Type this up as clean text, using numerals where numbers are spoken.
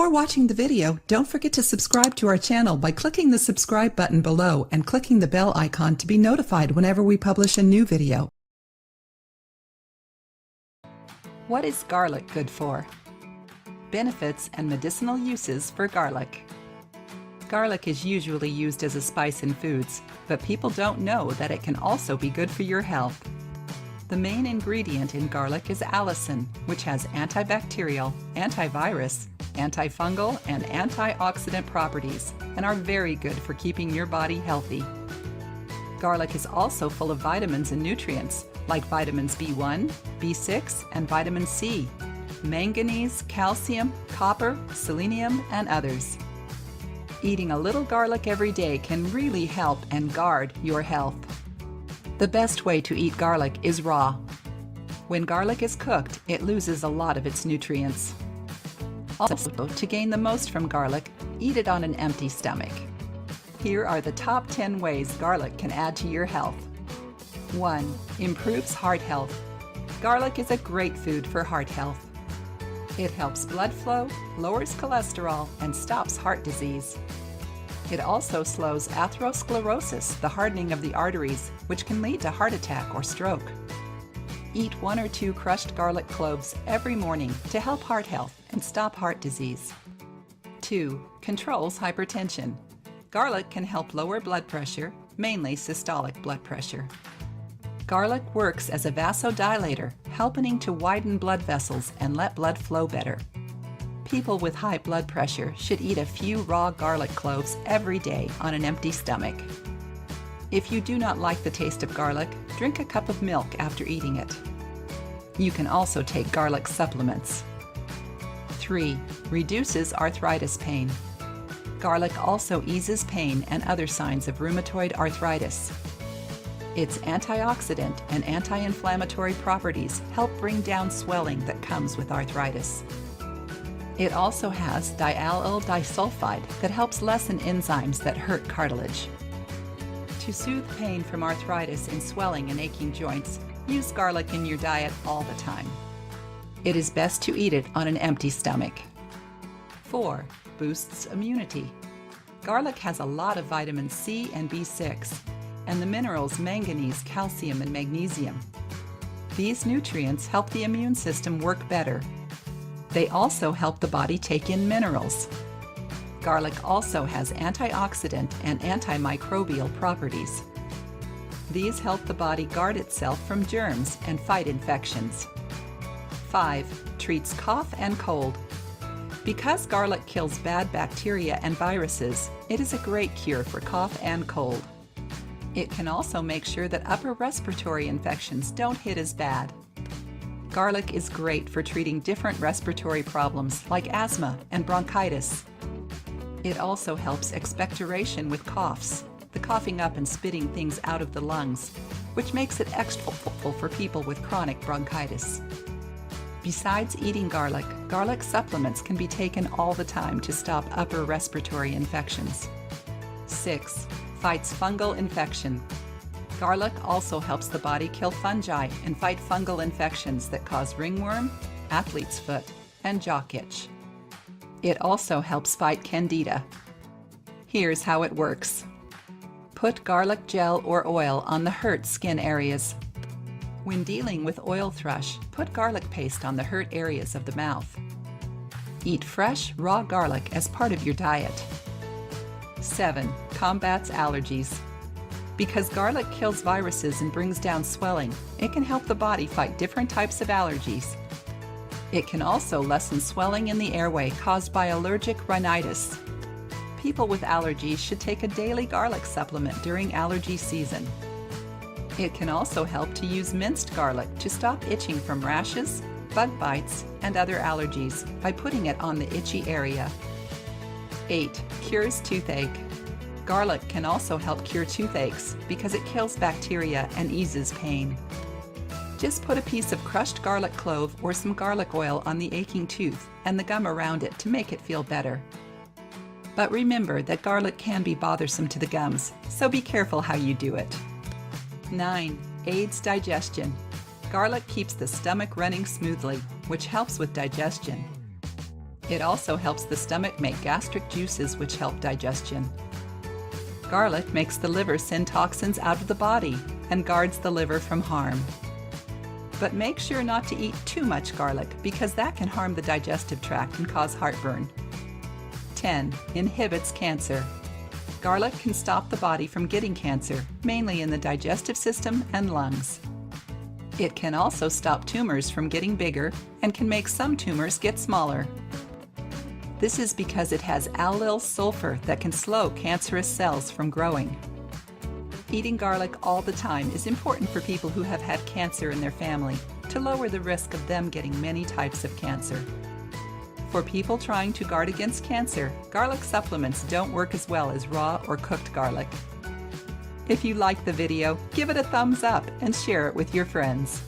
Before watching the video, don't forget to subscribe to our channel by clicking the subscribe button below and clicking the bell icon to be notified whenever we publish a new video. What is garlic good for? Benefits and medicinal uses for garlic. Garlic is usually used as a spice in foods, but people don't know that it can also be good for your health. The main ingredient in garlic is allicin, which has antibacterial, antivirus, antifungal, and antioxidant properties, and are very good for keeping your body healthy. Garlic is also full of vitamins and nutrients, like vitamins B1, B6, and vitamin C, manganese, calcium, copper, selenium, and others. Eating a little garlic every day can really help and guard your health. The best way to eat garlic is raw. When garlic is cooked, it loses a lot of its nutrients. Also, to gain the most from garlic, eat it on an empty stomach. Here are the top 10 ways garlic can add to your health. 1. Improves heart health. Garlic is a great food for heart health. It helps blood flow, lowers cholesterol, and stops heart disease. It also slows atherosclerosis, the hardening of the arteries, which can lead to heart attack or stroke. Eat 1 or 2 crushed garlic cloves every morning to help heart health and stop heart disease. 2. Controls hypertension. Garlic can help lower blood pressure, mainly systolic blood pressure. Garlic works as a vasodilator, helping to widen blood vessels and let blood flow better. People with high blood pressure should eat a few raw garlic cloves every day on an empty stomach. If you do not like the taste of garlic, drink a cup of milk after eating it. You can also take garlic supplements. 3. Reduces arthritis pain. Garlic also eases pain and other signs of rheumatoid arthritis. Its antioxidant and anti-inflammatory properties help bring down swelling that comes with arthritis. It also has diallyl disulfide that helps lessen enzymes that hurt cartilage. To soothe pain from arthritis and swelling and aching joints, use garlic in your diet all the time. It is best to eat it on an empty stomach. 4. Boosts immunity. Garlic has a lot of vitamin C and B6, and the minerals manganese, calcium, and magnesium. These nutrients help the immune system work better. They also help the body take in minerals. Garlic also has antioxidant and antimicrobial properties. These help the body guard itself from germs and fight infections. 5. Treats cough and cold. Because garlic kills bad bacteria and viruses, it is a great cure for cough and cold. It can also make sure that upper respiratory infections don't hit as bad. Garlic is great for treating different respiratory problems like asthma and bronchitis. It also helps expectoration with coughs, the coughing up and spitting things out of the lungs, which makes it extra helpful for people with chronic bronchitis. Besides eating garlic, garlic supplements can be taken all the time to stop upper respiratory infections. 6. Fights fungal infection. Garlic also helps the body kill fungi and fight fungal infections that cause ringworm, athlete's foot, and jock itch. It also helps fight candida. Here's how it works. Put garlic gel or oil on the hurt skin areas. When dealing with oil thrush, put garlic paste on the hurt areas of the mouth. Eat fresh, raw garlic as part of your diet. 7. Combats allergies. Because garlic kills viruses and brings down swelling, it can help the body fight different types of allergies. It can also lessen swelling in the airway caused by allergic rhinitis. People with allergies should take a daily garlic supplement during allergy season. It can also help to use minced garlic to stop itching from rashes, bug bites, and other allergies by putting it on the itchy area. 8. Cures toothache. Garlic can also help cure toothaches because it kills bacteria and eases pain. Just put a piece of crushed garlic clove or some garlic oil on the aching tooth and the gum around it to make it feel better. But remember that garlic can be bothersome to the gums, so be careful how you do it. 9. Aids digestion. Garlic keeps the stomach running smoothly, which helps with digestion. It also helps the stomach make gastric juices which help digestion. Garlic makes the liver send toxins out of the body and guards the liver from harm. But make sure not to eat too much garlic because that can harm the digestive tract and cause heartburn. 10. Inhibits cancer. Garlic can stop the body from getting cancer, mainly in the digestive system and lungs. It can also stop tumors from getting bigger and can make some tumors get smaller. This is because it has allyl sulfur that can slow cancerous cells from growing. Eating garlic all the time is important for people who have had cancer in their family to lower the risk of them getting many types of cancer. For people trying to guard against cancer, garlic supplements don't work as well as raw or cooked garlic. If you like the video, give it a thumbs up and share it with your friends.